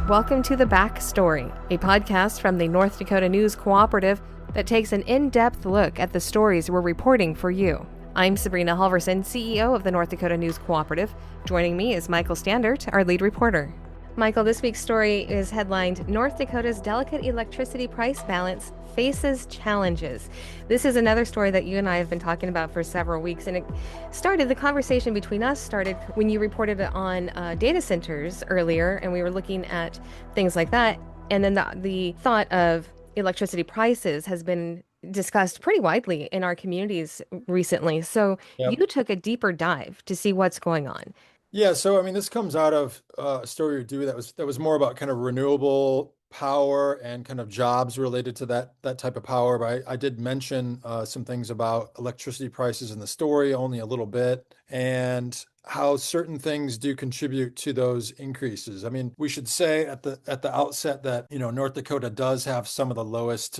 Welcome to The Backstory, a podcast from the North Dakota News Cooperative that takes an in-depth look at the stories we're reporting for you. I'm Sabrina Halverson, CEO of the North Dakota News Cooperative. Joining me is Michael Standaert, our lead reporter. Michael, this week's story is headlined, North Dakota's Delicate Electricity Price Balance Faces Challenges. This is another story that you and I have been talking about for several weeks, and the conversation between us started when you reported on data centers earlier, and we were looking at things like that, and then the thought of electricity prices has been discussed pretty widely in our communities recently. So Yep. you took a deeper dive to see what's going on. Yeah, so I mean, this comes out of a story you do that was more about kind of renewable power and kind of jobs related to that type of power. But I did mention some things about electricity prices in the story, only a little bit, and how certain things do contribute to those increases. I mean, we should say at the outset that North Dakota does have some of the lowest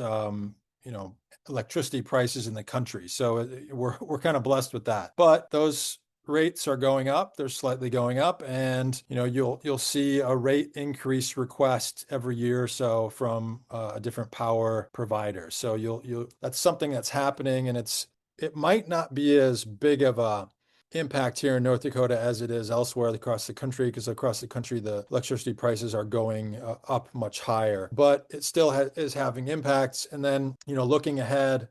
electricity prices in the country, so we're kind of blessed with that. But those rates are going up. They're slightly going up, and you'll see a rate increase request every year or so from a different power provider. So you'll that's something that's happening, and it might not be as big of a impact here in North Dakota as it is elsewhere across the country, because across the country the electricity prices are going up much higher, but it still is having impacts. And then looking ahead,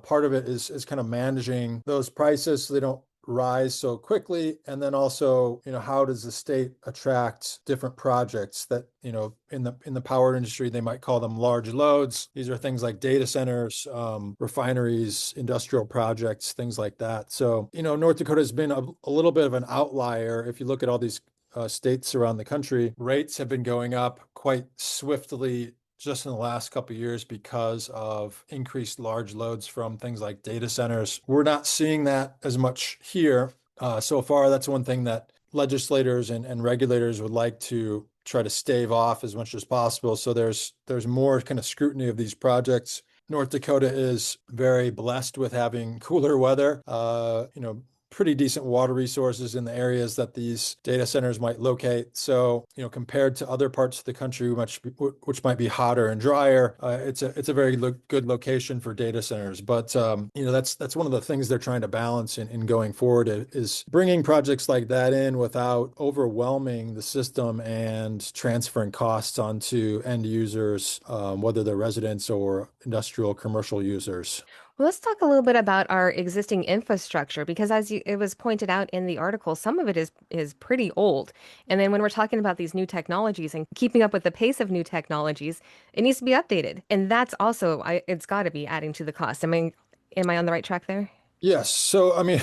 part of it is kind of managing those prices so they don't rise so quickly. And then also, how does the state attract different projects that, in the power industry, they might call them large loads. These are things like data centers, refineries, industrial projects, things like that. So, North Dakota has been a little bit of an outlier. If you look at all these states around the country, rates have been going up quite swiftly just in the last couple of years because of increased large loads from things like data centers. We're not seeing that as much here so far. That's one thing that legislators and regulators would like to try to stave off as much as possible. So there's more kind of scrutiny of these projects. North Dakota is very blessed with having cooler weather. Pretty decent water resources in the areas that these data centers might locate. So, compared to other parts of the country, which might be hotter and drier, it's a very good location for data centers. But that's one of the things they're trying to balance in going forward, is bringing projects like that in without overwhelming the system and transferring costs onto end users, whether they're residents or industrial commercial users. Well, let's talk a little bit about our existing infrastructure because, it was pointed out in the article, some of it is pretty old. And then when we're talking about these new technologies and keeping up with the pace of new technologies, it needs to be updated. And that's also, it's got to be adding to the cost. Am I on the right track there? Yes. So, I mean,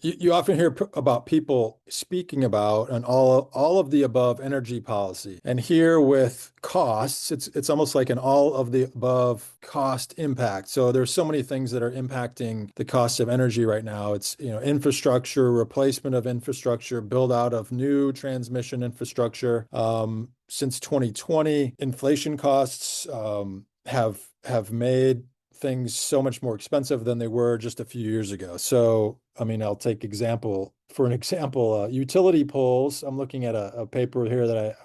you often hear about people speaking about an all of the above energy policy. And here with costs, it's almost like an all of the above cost impact. So there's so many things that are impacting the cost of energy right now. It's, infrastructure, replacement of infrastructure, build out of new transmission infrastructure. Since 2020, inflation costs have made things so much more expensive than they were just a few years ago. So, I mean, I'll take utility poles. I'm looking at a paper here that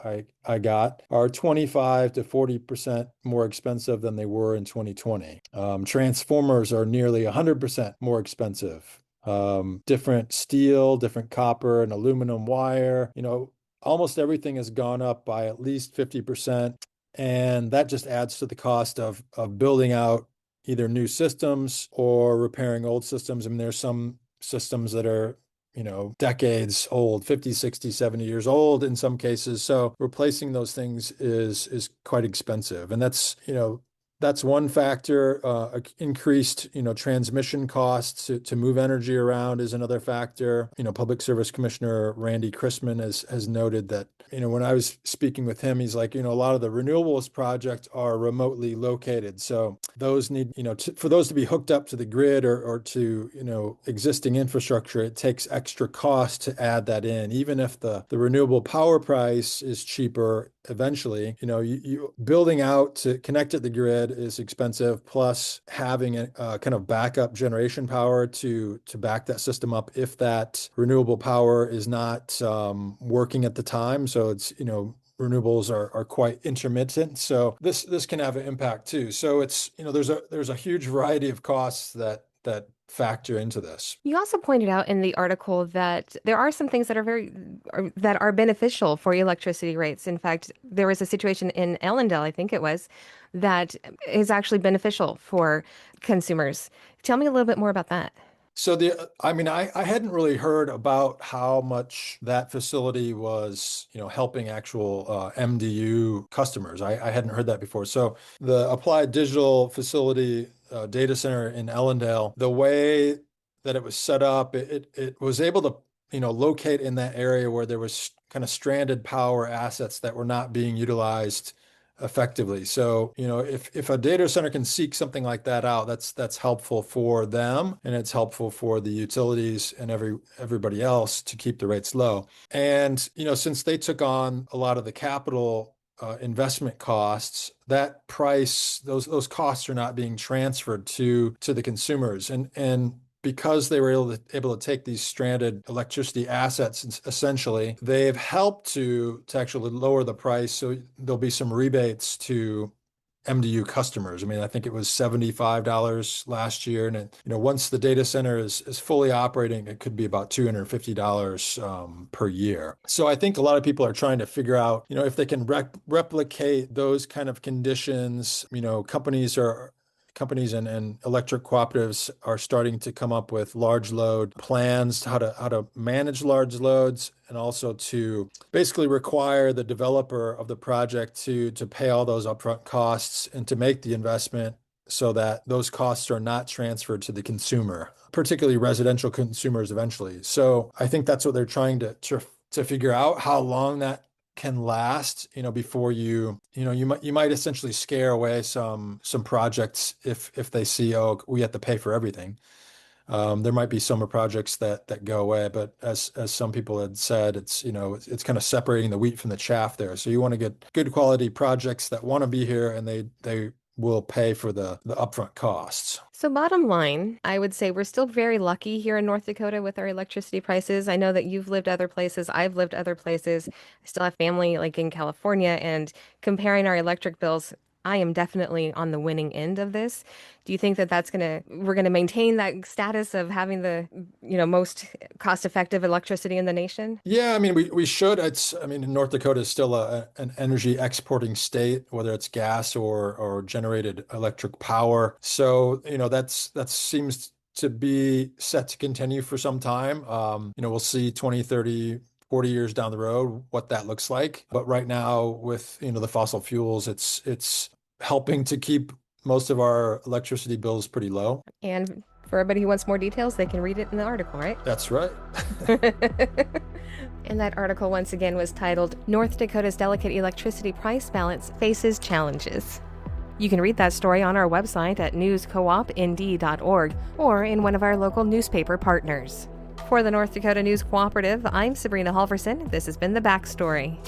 I got, are 25 to 40% more expensive than they were in 2020. Transformers are nearly 100% more expensive. Different steel, different copper and aluminum wire, almost everything has gone up by at least 50%. And that just adds to the cost of building out either new systems or repairing old systems. I mean, there's some systems that are, decades old, 50, 60, 70 years old in some cases. So replacing those things is quite expensive. And that's one factor. Increased, transmission costs to move energy around is another factor. Public Service Commissioner Randy Chrisman has noted that, when I was speaking with him, he's like, a lot of the renewables projects are remotely located. So those need, for those to be hooked up to the grid or to, existing infrastructure, it takes extra cost to add that in. Even if the renewable power price is cheaper eventually, you building out to connect to the grid is expensive, plus having a kind of backup generation power to back that system up if that renewable power is not working at the time. So it's renewables are quite intermittent. So this can have an impact too. So it's, there's a huge variety of costs that factor into this. You also pointed out in the article that there are some things that that are beneficial for electricity rates. In fact, there was a situation in Ellendale, I think it was, that is actually beneficial for consumers. Tell me a little bit more about that. So I hadn't really heard about how much that facility was, helping actual MDU customers. I hadn't heard that before. So the Applied Digital Facility data center in Ellendale, the way that it was set up, it was able to, locate in that area where there was kind of stranded power assets that were not being utilized effectively. So, if a data center can seek something like that out, that's helpful for them, and it's helpful for the utilities and everybody else to keep the rates low. And, since they took on a lot of the capital investment costs, that price, those costs are not being transferred to the consumers. And because they were able to take these stranded electricity assets, essentially, they've helped to actually lower the price. So there'll be some rebates to MDU customers. I mean, I think it was $75 last year. And once the data center is fully operating, it could be about $250 per year. So I think a lot of people are trying to figure out, if they can replicate those kind of conditions. Companies and electric cooperatives are starting to come up with large load plans, how to manage large loads, and also to basically require the developer of the project to pay all those upfront costs and to make the investment so that those costs are not transferred to the consumer, particularly residential consumers eventually. So I think that's what they're trying to figure out, how long that can last, before you might essentially scare away some projects if they see, oh, we have to pay for everything. There might be summer projects that go away, but as some people had said, it's kind of separating the wheat from the chaff there. So you want to get good quality projects that want to be here, and they will pay for the upfront costs. So bottom line, I would say we're still very lucky here in North Dakota with our electricity prices. I know that you've lived other places. I've lived other places. I still have family like in California, and comparing our electric bills, I am definitely on the winning end of this. Do you think that we're gonna maintain that status of having the, most cost-effective electricity in the nation? Yeah, I mean, we should. North Dakota is still an energy exporting state, whether it's gas or generated electric power. So, that seems to be set to continue for some time. We'll see 20, 30, 40 years down the road what that looks like. But right now with, the fossil fuels, it's helping to keep most of our electricity bills pretty low. And for everybody who wants more details, they can read it in the article, right? That's right. And that article, once again, was titled North Dakota's Delicate Electricity Price Balance Faces Challenges. You can read that story on our website at newscoopnd.org or in one of our local newspaper partners. For the North Dakota News Cooperative, I'm Sabrina Halverson. This has been The Backstory.